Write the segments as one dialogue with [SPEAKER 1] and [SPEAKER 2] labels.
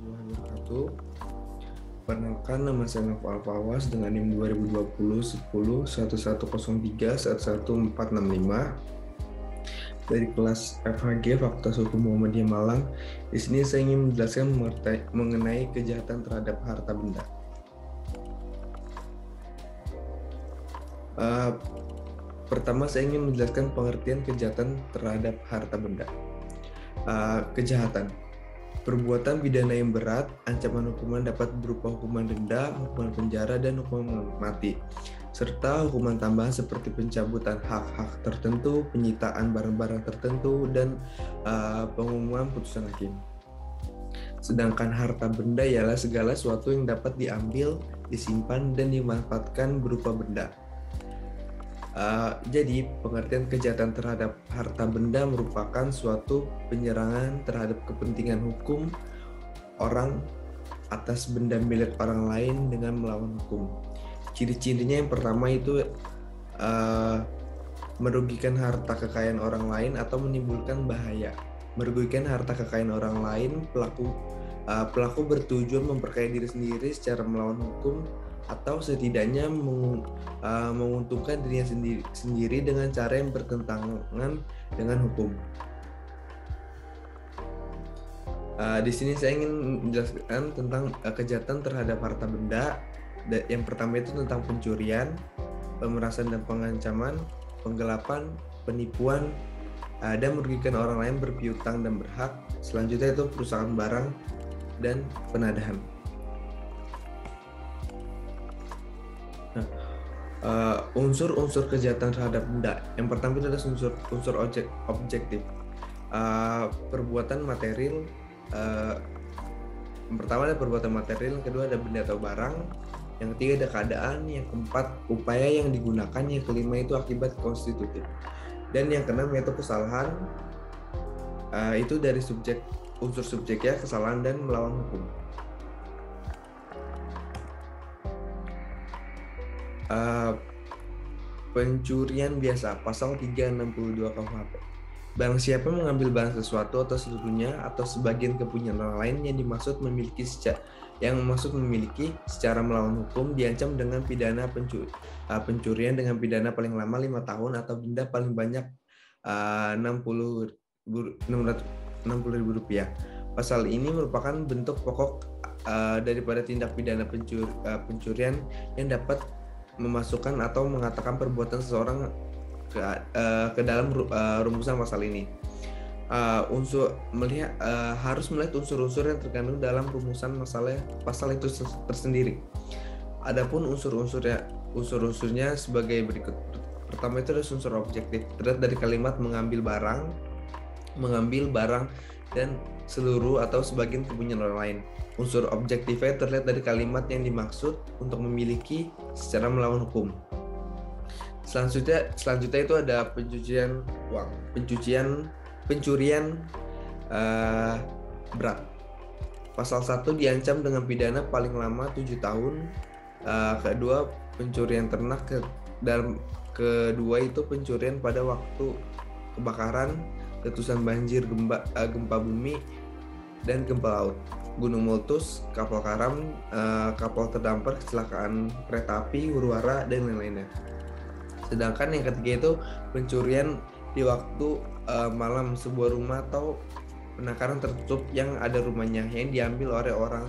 [SPEAKER 1] warahmatullahi wabarakatuh. Perkenalkan, nama saya Noval Fawaz dengan NIM 2020 10 1103 11465 dari kelas FHG Fakultas Hukum Muhammadiyah Malang. Di sini saya ingin menjelaskan mengenai kejahatan terhadap harta benda. Pertama, saya ingin menjelaskan pengertian kejahatan terhadap harta benda. Kejahatan perbuatan pidana yang berat, ancaman hukuman dapat berupa hukuman denda, hukuman penjara, dan hukuman mati, serta hukuman tambahan seperti pencabutan hak-hak tertentu, penyitaan barang-barang tertentu, dan pengumuman putusan hakim. Sedangkan harta benda ialah segala sesuatu yang dapat diambil, disimpan, dan dimanfaatkan berupa benda. Jadi, pengertian kejahatan terhadap harta benda merupakan suatu penyerangan terhadap kepentingan hukum orang atas benda milik orang lain dengan melawan hukum. Ciri-cirinya yang pertama itu merugikan harta kekayaan orang lain atau menimbulkan bahaya. Merugikan harta kekayaan orang lain, pelaku bertujuan memperkaya diri sendiri secara melawan hukum atau setidaknya menguntungkan dirinya sendiri dengan cara yang bertentangan dengan hukum. Di sini saya ingin menjelaskan tentang kejahatan terhadap harta benda. Yang pertama itu tentang pencurian, pemerasan dan pengancaman, penggelapan, penipuan, dan merugikan orang lain berpiutang dan berhak. Selanjutnya itu perusakan barang dan penadahan. Unsur-unsur kejahatan terhadap benda. Yang pertama itu adalah unsur objektif. Perbuatan material. Yang pertama ada perbuatan material, yang kedua ada benda atau barang, yang ketiga ada keadaan, yang keempat upaya yang digunakan, yang kelima itu akibat konstitutif, dan yang keenam yaitu kesalahan. Itu dari unsur subjeknya, kesalahan dan melawan hukum. Pencurian biasa, pasal 362 KUHP. Barang siapa mengambil barang sesuatu atau seluruhnya atau sebagian kepunyaan orang lain yang memiliki secara melawan hukum diancam dengan pidana pencurian dengan pidana paling lama 5 tahun atau denda paling banyak Rp60.000. Pasal ini merupakan bentuk pokok daripada tindak pidana pencurian yang dapat memasukkan atau mengatakan perbuatan seseorang ke dalam rumusan pasal ini. Harus melihat unsur-unsur yang terkandung dalam rumusan pasal itu tersendiri. Adapun unsur-unsurnya sebagai berikut. Pertama itu adalah unsur objektif, terlihat dari kalimat mengambil barang dan seluruh atau sebagian kepunyaan orang lain. Unsur objektifnya terlihat dari kalimat yang dimaksud untuk memiliki secara melawan hukum. Selanjutnya itu ada pencucian uang, pencurian berat. Pasal 1 diancam dengan pidana paling lama 7 tahun. Kedua, pencurian ternak. Kedua itu pencurian pada waktu kebakaran, letusan banjir, gempa bumi, dan gempa laut, gunung meletus, kapal karam, kapal terdampar, kecelakaan kereta api, huru hara, dan lain-lainnya. Sedangkan yang ketiga itu pencurian di waktu malam, sebuah rumah atau penangkaran tertutup yang ada rumahnya yang diambil oleh orang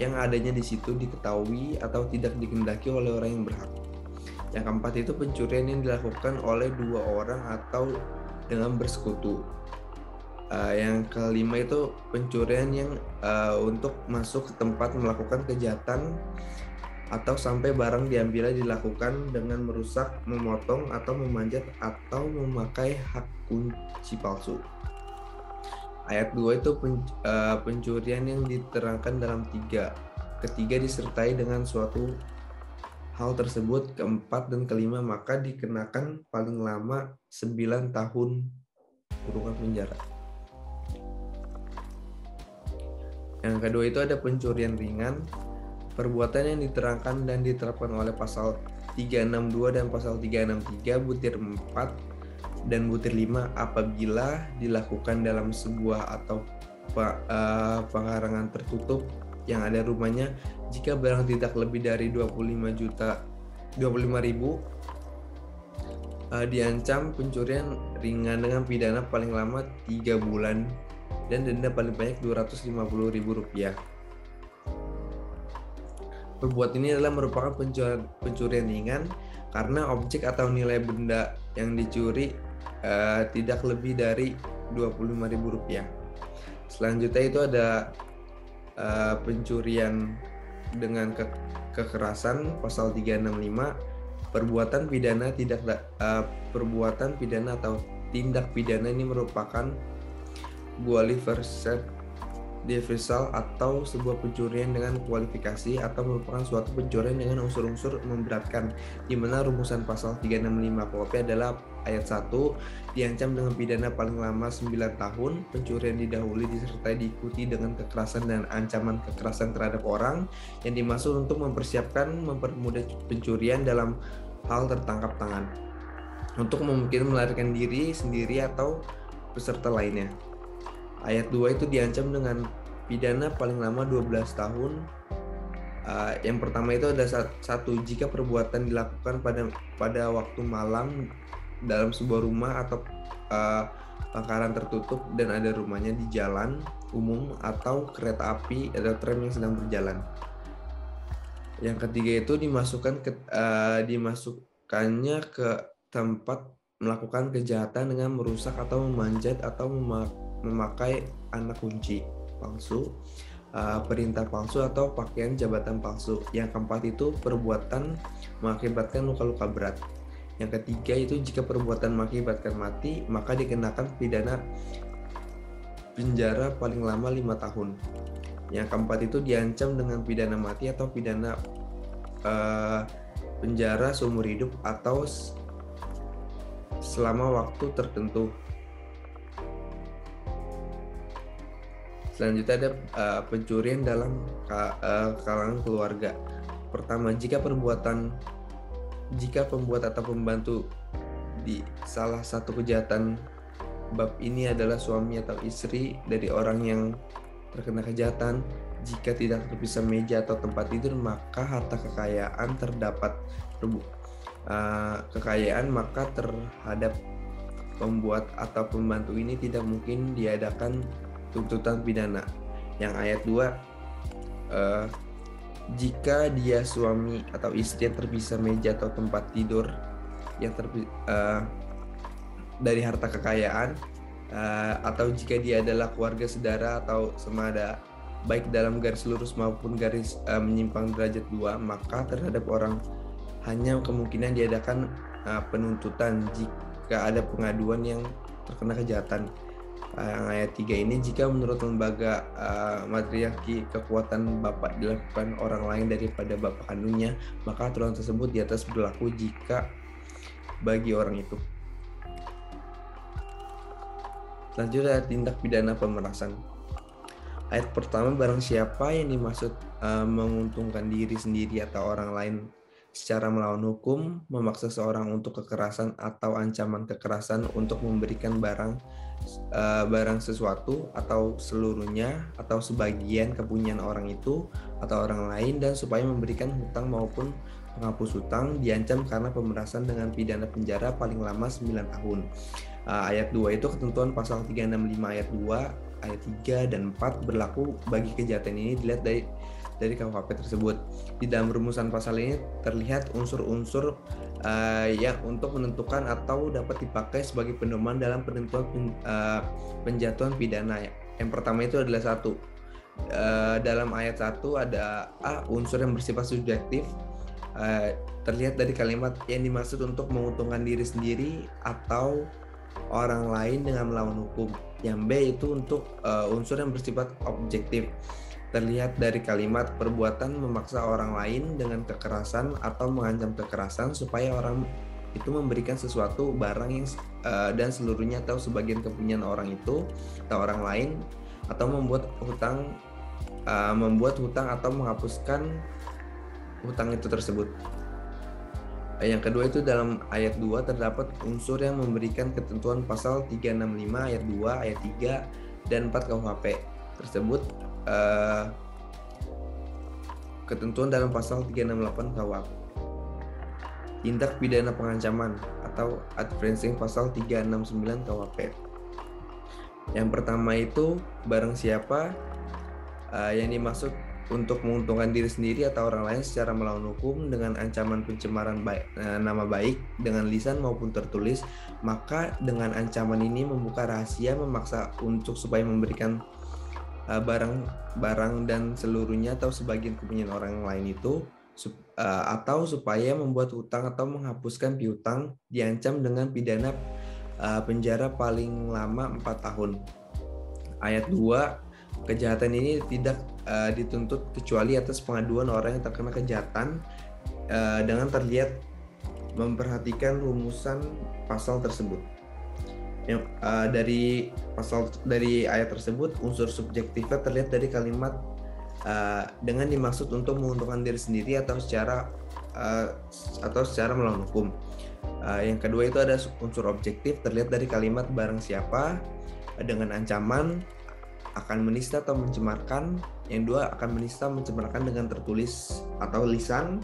[SPEAKER 1] yang adanya di situ diketahui atau tidak dikehendaki oleh orang yang berhak. Yang keempat itu pencurian yang dilakukan oleh 2 orang atau dengan bersekutu. Yang kelima itu pencurian yang untuk masuk ke tempat melakukan kejahatan atau sampai barang diambilnya dilakukan dengan merusak, memotong, atau memanjat, atau memakai hak kunci palsu. Ayat 2 itu pencurian yang diterangkan dalam 3. Ketiga disertai dengan suatu hal tersebut, keempat dan kelima maka dikenakan paling lama 9 tahun kurungan penjara. Yang kedua itu ada pencurian ringan. Perbuatan yang diterangkan dan diterapkan oleh pasal 362 dan pasal 363 butir 4 dan butir 5 apabila dilakukan dalam sebuah atau pekarangan tertutup yang ada rumahnya jika barang tidak lebih dari 25.000 diancam pencurian ringan dengan pidana paling lama 3 bulan dan denda paling banyak Rp250.000. Perbuatan ini adalah merupakan pencurian ringan karena objek atau nilai benda yang dicuri tidak lebih dari Rp25.000. Selanjutnya itu ada pencurian dengan kekerasan pasal 365, perbuatan pidana atau tindak pidana ini merupakan universal atau sebuah pencurian dengan kualifikasi atau merupakan suatu pencurian dengan unsur-unsur memberatkan, di mana rumusan pasal 365 KUHP adalah ayat 1 diancam dengan pidana paling lama 9 tahun, pencurian didahului disertai diikuti dengan kekerasan dan ancaman kekerasan terhadap orang yang dimaksud untuk mempermudah pencurian dalam hal tertangkap tangan untuk memungkinkan melarikan diri sendiri atau peserta lainnya. Ayat 2 itu diancam dengan pidana paling lama 12 tahun. Yang pertama itu ada satu, jika perbuatan dilakukan pada waktu malam dalam sebuah rumah atau pekarangan tertutup dan ada rumahnya di jalan umum atau kereta api atau tram yang sedang berjalan. Yang ketiga itu dimasukkannya ke tempat melakukan kejahatan dengan merusak atau memanjat atau memakai anak kunci palsu, perintah palsu atau pakaian jabatan palsu. Yang keempat itu perbuatan mengakibatkan luka-luka berat. Yang ketiga itu jika perbuatan mengakibatkan mati, maka dikenakan pidana penjara paling lama 5 tahun. Yang keempat itu diancam dengan pidana mati atau pidana penjara seumur hidup atau selama waktu tertentu. Selanjutnya ada pencurian dalam kalangan keluarga. Pertama, jika pembuat atau pembantu di salah satu kejahatan bab ini adalah suami atau istri dari orang yang terkena kejahatan, jika tidak terpisah meja atau tempat tidur, maka harta kekayaan maka terhadap pembuat atau pembantu ini tidak mungkin diadakan tuntutan pidana. Yang ayat 2, jika dia suami atau istri yang terpisah meja atau tempat tidur yang dari harta kekayaan, atau jika dia adalah keluarga saudara atau semada baik dalam garis lurus maupun garis menyimpang derajat 2, maka terhadap orang hanya kemungkinan diadakan penuntutan jika ada pengaduan yang terkena kejahatan. Ayat 3 ini, jika menurut lembaga matriarki kekuatan bapak dilakukan orang lain daripada bapak kandungnya, maka aturan tersebut di atas berlaku jika bagi orang itu. Selanjutnya tindak pidana pemerasan. Ayat pertama, barang siapa yang dimaksud menguntungkan diri sendiri atau orang lain secara melawan hukum, memaksa seorang untuk kekerasan atau ancaman kekerasan untuk memberikan barang sesuatu atau seluruhnya atau sebagian kepunyaan orang itu atau orang lain, dan supaya memberikan hutang maupun penghapus hutang, diancam karena pemerasan dengan pidana penjara paling lama 9 tahun. Ayat 2 itu ketentuan pasal 365 ayat 2, ayat 3 dan 4 berlaku bagi kejahatan ini dilihat dari KUHP tersebut. Di dalam rumusan pasal ini terlihat unsur-unsur yang untuk menentukan atau dapat dipakai sebagai pedoman dalam penentuan penjatuhan pidana. Yang pertama itu adalah satu, dalam ayat 1 ada unsur yang bersifat subjektif, terlihat dari kalimat yang dimaksud untuk menguntungkan diri sendiri atau orang lain dengan melawan hukum. Yang B itu untuk unsur yang bersifat objektif, terlihat dari kalimat perbuatan memaksa orang lain dengan kekerasan atau mengancam kekerasan supaya orang itu memberikan sesuatu, barang yang dan seluruhnya atau sebagian kepunyaan orang itu atau orang lain, atau membuat hutang atau menghapuskan hutang itu tersebut. Yang kedua itu dalam ayat 2 terdapat unsur yang memberikan ketentuan pasal 365 ayat 2, ayat 3 dan 4 KUHP. tersebut ketentuan dalam pasal 368 KUHP. Tindak pidana pengancaman atau advancing pasal 369 KUHP. Yang pertama itu barang siapa yang dimaksud untuk menguntungkan diri sendiri atau orang lain secara melawan hukum dengan ancaman pencemaran nama baik dengan lisan maupun tertulis, maka dengan ancaman ini membuka rahasia, memaksa untuk supaya memberikan barang dan seluruhnya atau sebagian kepunyaan orang lain itu, atau supaya membuat hutang atau menghapuskan piutang, diancam dengan pidana penjara paling lama 4 tahun. Ayat 2, kejahatan ini tidak dituntut kecuali atas pengaduan orang yang terkena kejahatan dengan terlihat memperhatikan rumusan pasal tersebut. Yang dari ayat tersebut, unsur subjektifnya terlihat dari kalimat dengan dimaksud untuk menguntungkan diri sendiri atau secara melawan hukum. Yang kedua itu ada unsur objektif terlihat dari kalimat barang siapa dengan ancaman akan menista atau mencemarkan. Yang dua, akan menista mencemarkan dengan tertulis atau lisan.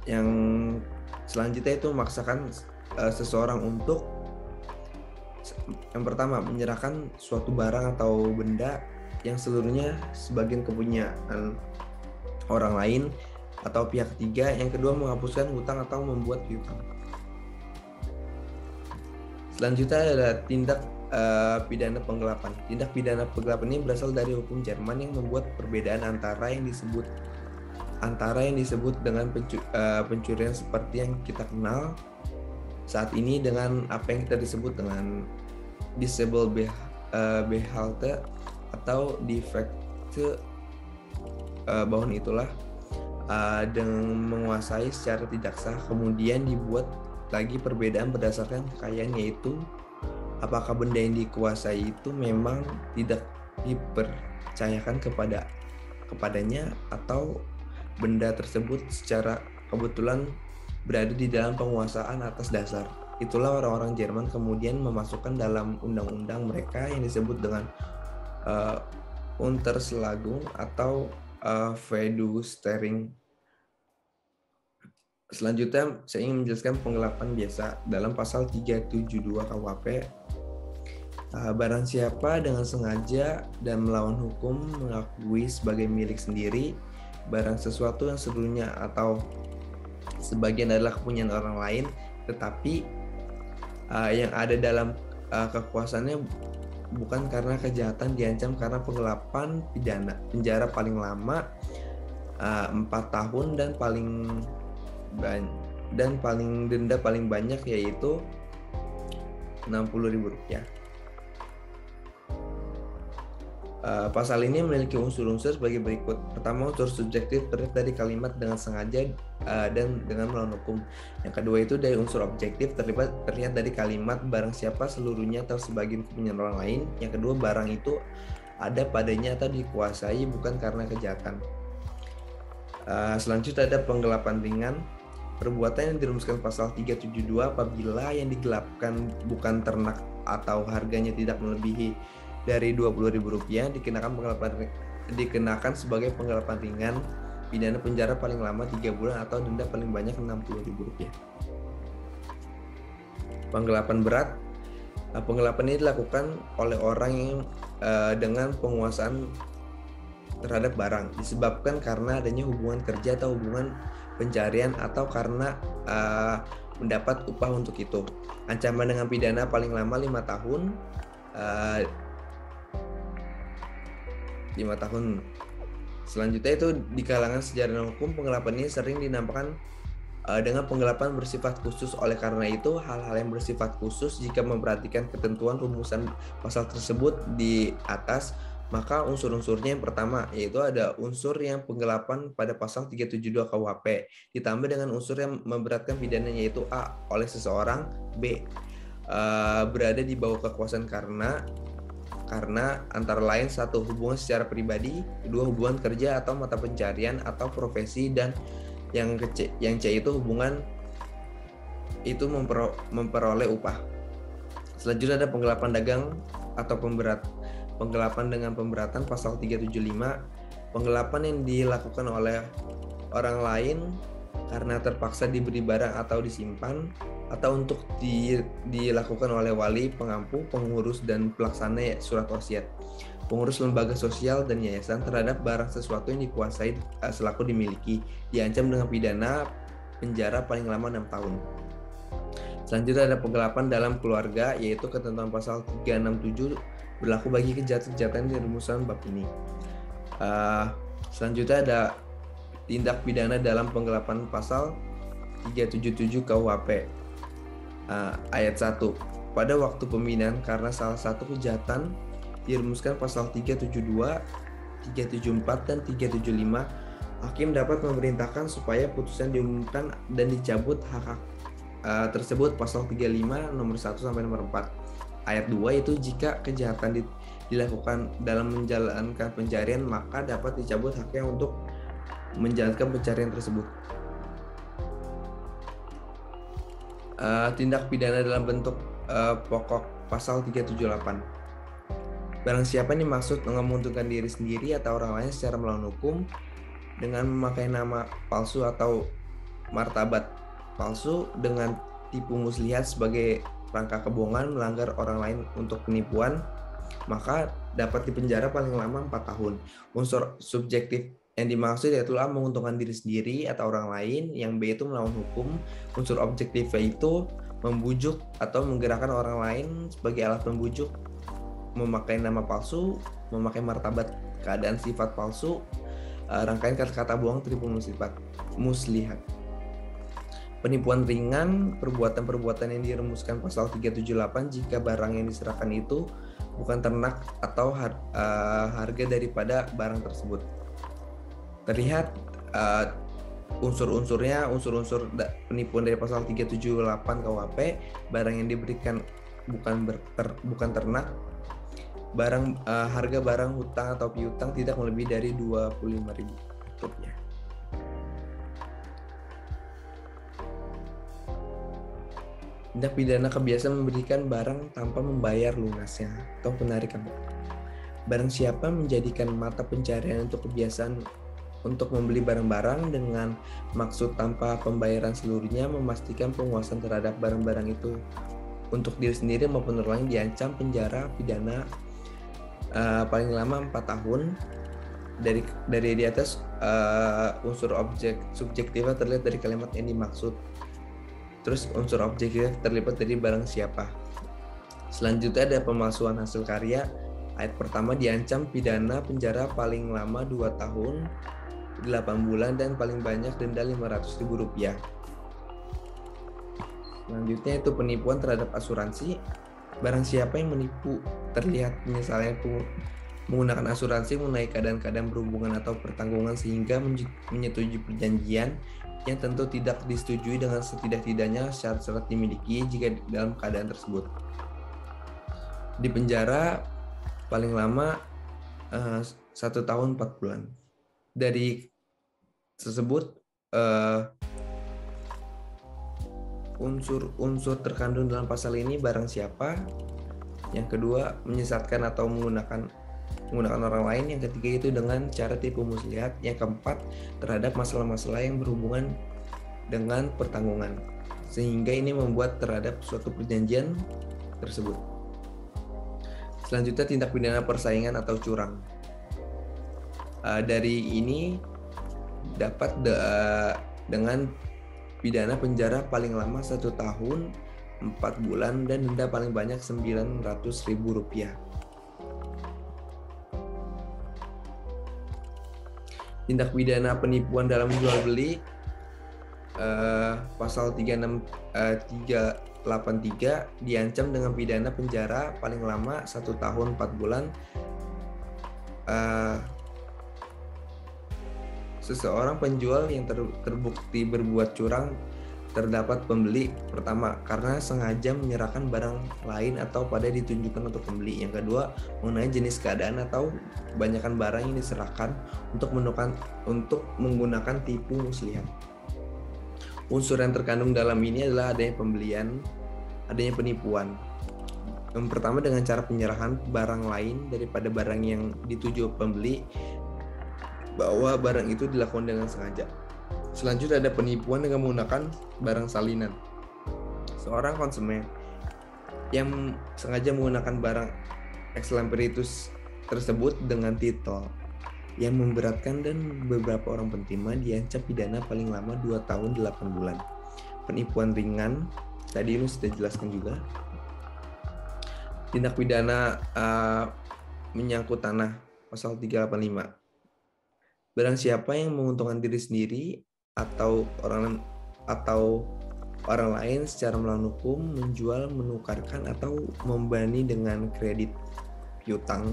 [SPEAKER 1] Yang selanjutnya itu memaksakan seseorang untuk, yang pertama, menyerahkan suatu barang atau benda yang seluruhnya sebagian kepunyaan orang lain atau pihak ketiga. Yang kedua, menghapuskan hutang atau membuat piutang. Selanjutnya ada tindak pidana penggelapan. Tindak pidana penggelapan ini berasal dari hukum Jerman yang membuat perbedaan antara yang disebut dengan pencurian seperti yang kita kenal saat ini dengan apa yang kita disebut dengan disable behalte atau defekte bahwa itulah dengan menguasai secara tidak sah. Kemudian dibuat lagi perbedaan berdasarkan kekayaan, yaitu apakah benda yang dikuasai itu memang tidak dipercayakan kepadanya atau benda tersebut secara kebetulan berada di dalam penguasaan atas dasar. Itulah orang-orang Jerman kemudian memasukkan dalam undang-undang mereka yang disebut dengan Unterschlagung atau Verduistering. Selanjutnya saya ingin menjelaskan penggelapan biasa dalam pasal 372 KUHP. Barang siapa dengan sengaja dan melawan hukum mengakui sebagai milik sendiri barang sesuatu yang seluruhnya atau sebagian adalah kepunyaan orang lain, tetapi yang ada dalam kekuasaannya bukan karena kejahatan, diancam karena penggelapan pidana penjara paling lama 4 tahun dan paling denda paling banyak yaitu Rp60.000. Pasal ini memiliki unsur-unsur sebagai berikut. Pertama, unsur subjektif terlihat dari kalimat dengan sengaja dan dengan melawan hukum. Yang kedua itu dari unsur objektif terlihat dari kalimat barang siapa seluruhnya atau sebagian kepunyaan orang lain. Yang kedua, barang itu ada padanya atau dikuasai bukan karena kejahatan. Selanjutnya ada penggelapan ringan. Perbuatan yang dirumuskan pasal 372 apabila yang digelapkan bukan ternak atau harganya tidak melebihi dari Rp20.000 dikenakan sebagai penggelapan ringan, pidana penjara paling lama 3 bulan atau denda paling banyak Rp60.000. Penggelapan berat. Penggelapan ini dilakukan oleh orang yang dengan penguasaan terhadap barang disebabkan karena adanya hubungan kerja atau hubungan pencarian atau karena mendapat upah untuk itu. Ancaman dengan pidana paling lama 5 tahun. 5 tahun. Selanjutnya itu di kalangan sejarah hukum, penggelapan ini sering dinampakkan dengan penggelapan bersifat khusus. Oleh karena itu, hal-hal yang bersifat khusus jika memperhatikan ketentuan rumusan pasal tersebut di atas, maka unsur-unsurnya yang pertama yaitu ada unsur yang penggelapan pada pasal 372 KUHP ditambah dengan unsur yang memberatkan pidana yaitu A, oleh seseorang, B, berada di bawah kekuasaan karena antara lain satu, hubungan secara pribadi, kedua, hubungan kerja atau mata pencarian atau profesi, dan yang C itu hubungan itu memperoleh upah. Selanjutnya ada penggelapan dagang atau pemberat. penggelapan dengan pemberatan pasal 375, penggelapan yang dilakukan oleh orang lain karena terpaksa diberi barang atau disimpan, atau untuk dilakukan oleh wali, pengampu, pengurus, dan pelaksana surat wasiat, pengurus lembaga sosial dan yayasan terhadap barang sesuatu yang dikuasai selaku dimiliki, diancam dengan pidana penjara paling lama 6 tahun. Selanjutnya ada penggelapan dalam keluarga, yaitu ketentuan pasal 367 berlaku bagi kejahatan di rumusan bab ini. Selanjutnya ada tindak pidana dalam penggelapan pasal 377 KUHP. Ayat 1. Pada waktu pembinaan karena salah satu kejahatan dirumuskan pasal 372, 374, dan 375, hakim dapat memerintahkan supaya putusan diumumkan dan dicabut hak tersebut pasal 35 nomor 1 sampai nomor 4. Ayat 2 itu jika kejahatan dilakukan dalam menjalankan pencarian, maka dapat dicabut haknya untuk menjalankan pencarian tersebut. Tindak pidana dalam bentuk pokok pasal 378. Barang siapa yang dimaksud menguntungkan diri sendiri atau orang lain secara melawan hukum dengan memakai nama palsu atau martabat palsu dengan tipu muslihat sebagai rangka kebohongan, melanggar orang lain untuk penipuan, maka dapat dipenjara paling lama 4 tahun. Unsur subjektif yang dimaksud yaitu A. menguntungkan diri sendiri atau orang lain, yang B. itu melawan hukum. Unsur objektif itu membujuk atau menggerakkan orang lain sebagai alat membujuk, memakai nama palsu, memakai martabat keadaan sifat palsu, rangkaian kata-kata bohong, tipu muslihat. Penipuan ringan, perbuatan-perbuatan yang dirumuskan pasal 378 jika barang yang diserahkan itu bukan ternak atau harga daripada barang tersebut. Terlihat unsur-unsurnya, unsur penipuan dari pasal 378 KUHP, barang yang diberikan bukan ternak, barang harga barang hutang atau piutang tidak melebihi dari Rp25.000. Tindak pidana kebiasaan memberikan barang tanpa membayar lunasnya atau penarikan. Barang siapa menjadikan mata pencarian untuk kebiasaan untuk membeli barang-barang dengan maksud tanpa pembayaran seluruhnya, memastikan penguasaan terhadap barang-barang itu untuk diri sendiri maupun orang lain, diancam penjara pidana paling lama 4 tahun. Dari di atas unsur subjektifnya terlihat dari kalimat yang dimaksud. Terus unsur objektif terlibat dari barang siapa. Selanjutnya ada pemalsuan hasil karya. Ayat pertama diancam pidana penjara paling lama 2 tahun, 8 bulan, dan paling banyak denda Rp500.000. Selanjutnya itu penipuan terhadap asuransi. Barang siapa yang menipu terlihat misalnya menggunakan asuransi mengenai keadaan-keadaan berhubungan atau pertanggungan sehingga menyetujui perjanjian yang tentu tidak disetujui dengan setidak-tidaknya syarat-syarat dimiliki jika dalam keadaan tersebut. Di penjara paling lama 1 tahun 4 bulan. Dari tersebut unsur-unsur terkandung dalam pasal ini barang siapa, yang kedua menyesatkan atau menggunakan orang lain, yang ketiga itu dengan cara tipu muslihat, yang keempat terhadap masalah-masalah yang berhubungan dengan pertanggungan sehingga ini membuat terhadap suatu perjanjian tersebut. Selanjutnya tindak pidana persaingan atau curang. Dari ini dapat dengan pidana penjara paling lama 1 tahun 4 bulan dan denda paling banyak Rp900.000. Tindak pidana penipuan dalam jual beli pasal 383 diancam dengan pidana penjara paling lama 1 tahun 4 bulan. Seseorang penjual yang terbukti berbuat curang terdapat pembeli, pertama karena sengaja menyerahkan barang lain atau pada ditunjukkan untuk pembeli, yang kedua mengenai jenis keadaan atau kebanyakan barang yang diserahkan untuk menggunakan tipu muslihat. Unsur yang terkandung dalam ini adalah adanya pembelian, adanya penipuan. Yang pertama dengan cara penyerahan barang lain daripada barang yang dituju pembeli, bahwa barang itu dilakukan dengan sengaja. Selanjutnya ada penipuan dengan menggunakan barang salinan. Seorang konsumen yang sengaja menggunakan barang eksemplaritus tersebut dengan titel yang memberatkan dan beberapa orang penterima diancam pidana paling lama 2 tahun 8 bulan. Penipuan ringan, tadi lu sudah jelaskan juga. Tindak pidana menyangkut tanah, pasal 385. Barang siapa yang menguntungkan diri sendiri atau orang lain secara melawan hukum menjual, menukarkan atau membani dengan kredit piutang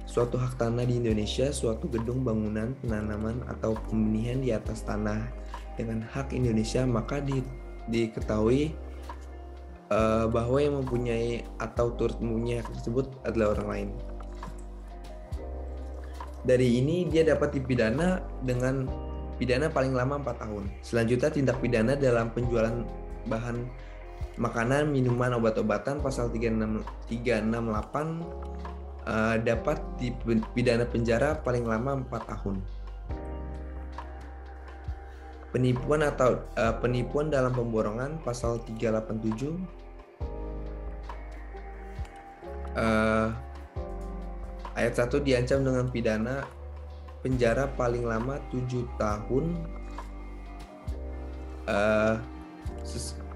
[SPEAKER 1] suatu hak tanah di Indonesia, suatu gedung bangunan, penanaman atau pembenihan di atas tanah dengan hak Indonesia, maka diketahui bahwa yang mempunyai atau turut mempunyai hak tersebut adalah orang lain. Dari ini dia dapat dipidana dengan pidana paling lama 4 tahun. Selanjutnya tindak pidana dalam penjualan bahan makanan, minuman, obat-obatan, pasal 368 dapat dipidana penjara paling lama 4 tahun. Penipuan dalam pemborongan, pasal 387 ayat 1 diancam dengan pidana penjara paling lama 7 tahun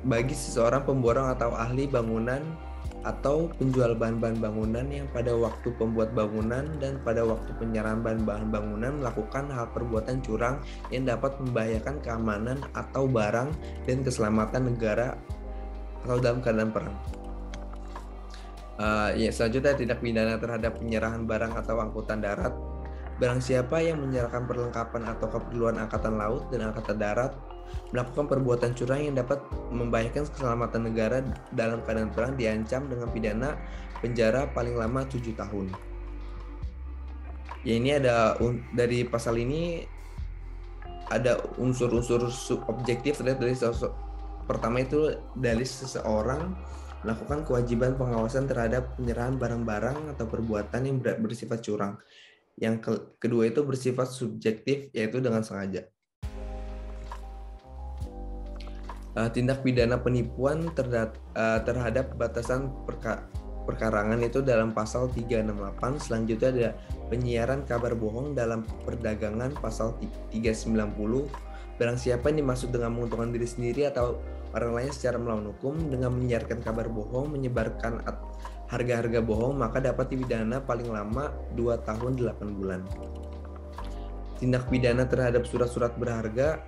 [SPEAKER 1] bagi seseorang pemborong atau ahli bangunan atau penjual bahan-bahan bangunan yang pada waktu pembuat bangunan dan pada waktu penyerahan bahan-bahan bangunan melakukan hal perbuatan curang yang dapat membahayakan keamanan atau barang dan keselamatan negara atau dalam keadaan perang. Selanjutnya tindak pidana terhadap penyerahan barang atau angkutan darat. Barang siapa yang menyerahkan perlengkapan atau keperluan angkatan laut dan angkatan darat melakukan perbuatan curang yang dapat membahayakan keselamatan negara dalam keadaan perang diancam dengan pidana penjara paling lama 7 tahun. Ya, ini ada dari pasal ini ada unsur-unsur subjektif dari pertama itu dari seseorang melakukan kewajiban pengawasan terhadap penyerahan barang-barang atau perbuatan yang bersifat curang. Yang kedua itu bersifat subjektif, yaitu dengan sengaja. Tindak pidana penipuan terhadap batasan perkarangan itu dalam pasal 368. Selanjutnya ada penyiaran kabar bohong dalam perdagangan, pasal 390. Barang siapa yang dimaksud dengan menguntungkan diri sendiri atau orang lain secara melawan hukum dengan menyiarkan kabar bohong, menyebarkan harga-harga bohong, maka dapat dipidana paling lama 2 tahun 8 bulan. Tindak pidana terhadap surat-surat berharga,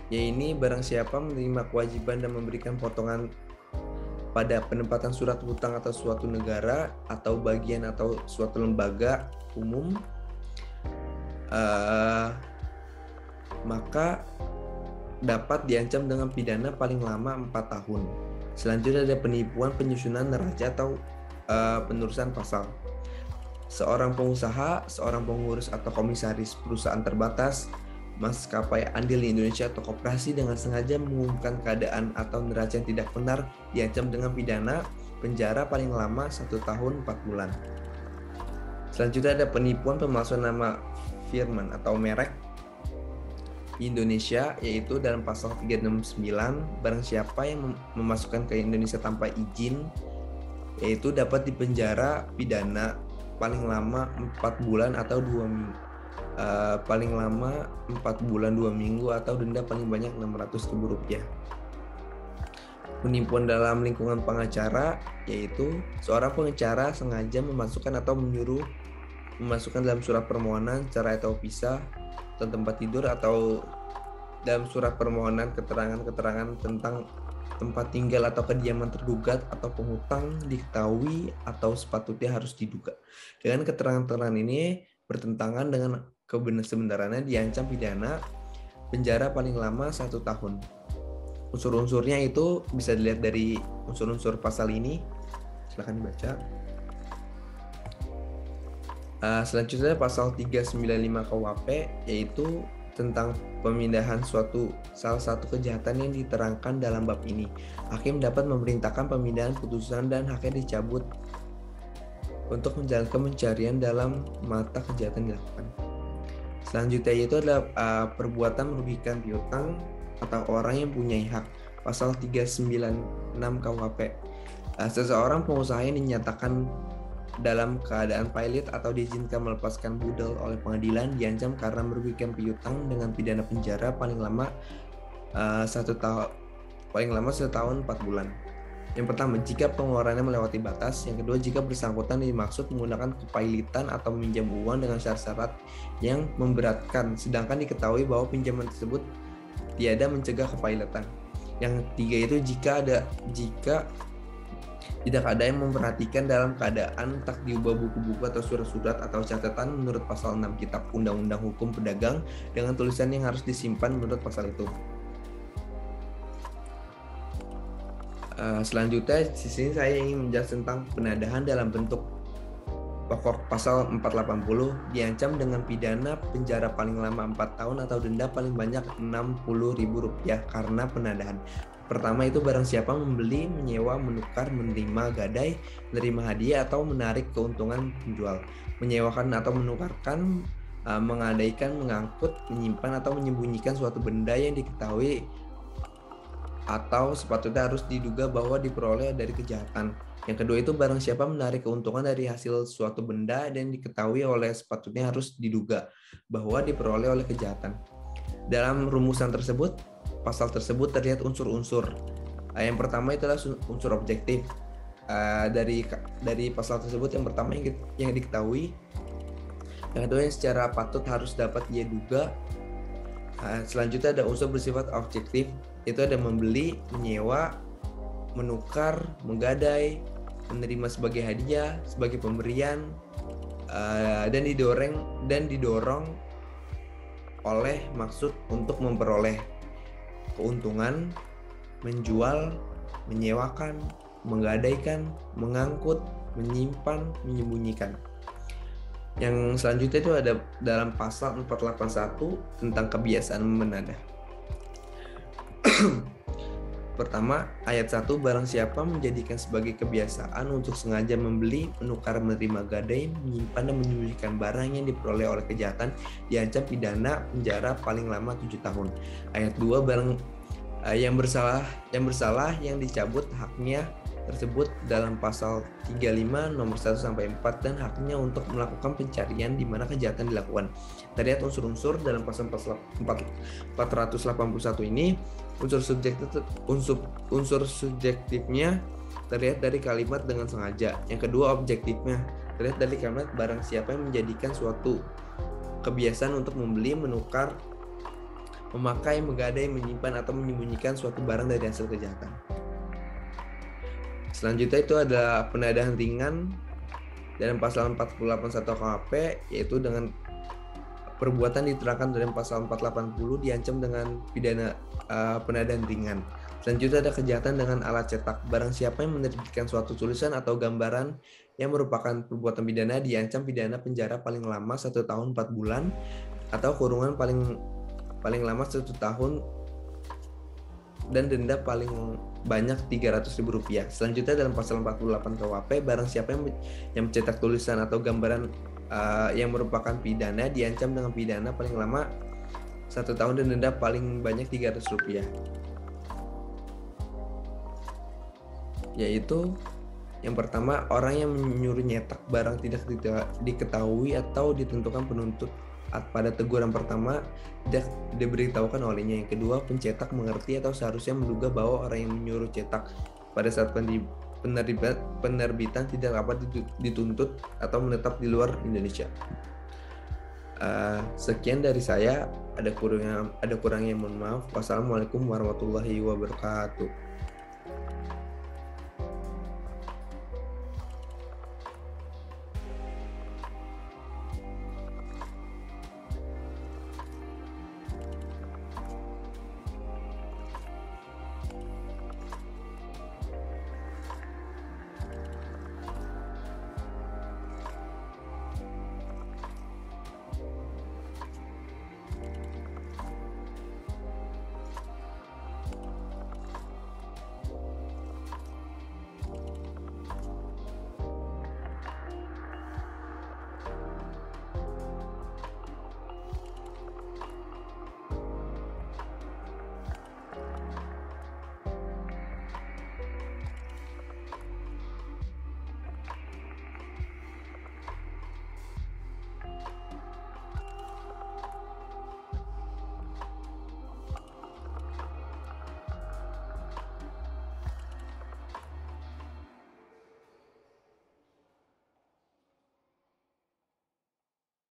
[SPEAKER 1] yaitu barang siapa menerima kewajiban dan memberikan potongan pada penempatan surat hutang atau suatu negara atau bagian atau suatu lembaga umum, maka dapat diancam dengan pidana paling lama 4 tahun. Selanjutnya ada penipuan, penyusunan neraca atau penerusan pasal. Seorang pengusaha, seorang pengurus atau komisaris perusahaan terbatas, maskapai andil di Indonesia atau koperasi dengan sengaja mengumumkan keadaan atau neraca yang tidak benar diancam dengan pidana penjara paling lama 1 tahun 4 bulan. Selanjutnya ada penipuan pemalsuan nama firman atau merek di Indonesia, yaitu dalam pasal 369. Barang siapa yang memasukkan ke Indonesia tanpa izin, yaitu dapat dipenjara pidana paling lama 4 bulan atau 2 minggu. Paling lama 4 bulan 2 minggu atau denda paling banyak Rp600.000. Penipuan dalam lingkungan pengacara, yaitu seorang pengacara sengaja memasukkan atau menyuruh memasukkan dalam surat permohonan cerai atau pisah atau tempat tidur atau dalam surat permohonan keterangan-keterangan tentang tempat tinggal atau kediaman tergugat atau penghutang diketahui atau sepatutnya harus diduga. Dengan keterangan-keterangan ini bertentangan dengan kebenarannya diancam pidana penjara paling lama 1 tahun. Unsur-unsurnya itu bisa dilihat dari unsur-unsur pasal ini. Silakan dibaca. Selanjutnya pasal 395 KUHP, yaitu tentang pemindahan salah satu kejahatan yang diterangkan dalam bab ini. Hakim dapat memerintahkan pemindahan putusan dan haknya dicabut untuk menjalankan pencarian dalam mata kejahatan dilakukan. Selanjutnya yaitu adalah perbuatan merugikan piutang atau orang yang punya hak, pasal 396 KUHP. Seseorang pengusaha yang dinyatakan dalam keadaan pailit atau diizinkan melepaskan budal oleh pengadilan diancam karena merugikan piutang dengan pidana penjara paling lama 1 tahun 4 bulan. Yang pertama, jika pengeluarannya melewati batas. Yang kedua, jika bersangkutan dimaksud menggunakan kepailitan atau meminjam uang dengan syarat-syarat yang memberatkan, sedangkan diketahui bahwa pinjaman tersebut tiada mencegah kepailitan. Yang ketiga itu jika tidak ada yang memperhatikan dalam keadaan tak diubah buku-buku atau surat-surat atau catatan menurut pasal 6 Kitab Undang-Undang Hukum Pedagang dengan tulisan yang harus disimpan menurut pasal itu. Selanjutnya di sini saya ingin menjelaskan tentang penadahan dalam bentuk pokok pasal 480 diancam dengan pidana penjara paling lama 4 tahun atau denda paling banyak Rp60.000 karena penadahan. Pertama itu barang siapa membeli, menyewa, menukar, menerima gadai, menerima hadiah atau menarik keuntungan penjual, menyewakan atau menukarkan, mengadaikan, mengangkut, menyimpan atau menyembunyikan suatu benda yang diketahui atau sepatutnya harus diduga bahwa diperoleh dari kejahatan. Yang kedua itu barang siapa menarik keuntungan dari hasil suatu benda dan diketahui oleh sepatutnya harus diduga bahwa diperoleh oleh kejahatan. Dalam rumusan tersebut, pasal tersebut terlihat unsur-unsur. Yang pertama itu adalah unsur objektif. Dari pasal tersebut yang pertama yang diketahui, yang kedua yang secara patut harus dapat ia duga. Selanjutnya ada unsur bersifat objektif, itu ada membeli, menyewa, menukar, menggadai, menerima sebagai hadiah, sebagai pemberian, dan didorong oleh maksud untuk memperoleh keuntungan, menjual, menyewakan, menggadaikan, mengangkut, menyimpan, menyembunyikan. Yang selanjutnya itu ada dalam pasal 481 tentang kebiasaan menadah. Pertama, ayat 1, barang siapa menjadikan sebagai kebiasaan untuk sengaja membeli, menukar, menerima gadai, menyimpan dan menyembunyikan barang yang diperoleh oleh kejahatan diancam pidana penjara paling lama 7 tahun. Ayat 2, barang yang bersalah yang dicabut haknya tersebut dalam pasal 35 nomor 1 sampai 4 dan haknya untuk melakukan pencarian di mana kejahatan dilakukan. Terlihat unsur-unsur dalam pasal 481 ini. Unsur subjektifnya terlihat dari kalimat dengan sengaja. Yang kedua objektifnya terlihat dari kalimat barang siapa yang menjadikan suatu kebiasaan untuk membeli, menukar, memakai, menggadai, menyimpan atau menyembunyikan suatu barang dari hasil kejahatan. Selanjutnya itu ada penadahan ringan dalam pasal 481 KUHP, yaitu dengan perbuatan diterangkan dalam pasal 480 diancam dengan pidana penadahan ringan. Selanjutnya ada kejahatan dengan alat cetak. Barang siapa yang menerbitkan suatu tulisan atau gambaran yang merupakan perbuatan pidana diancam pidana penjara paling lama 1 tahun 4 bulan atau kurungan paling lama 1 tahun dan denda paling banyak Rp300.000. Selanjutnya dalam pasal 48 KUHP, barang siapa yang mencetak tulisan atau gambaran yang merupakan pidana diancam dengan pidana paling lama 1 tahun dan denda paling banyak Rp300. Yaitu yang pertama, orang yang menyuruh nyetak barang tidak diketahui atau ditentukan penuntut pada teguran pertama tidak diberitahukan olehnya. Yang kedua, pencetak mengerti atau seharusnya menduga bahwa orang yang menyuruh cetak pada saat penerbitan tidak dapat dituntut atau menetap di luar Indonesia. Sekian dari saya. Ada kurangnya mohon maaf. Wassalamualaikum warahmatullahi wabarakatuh.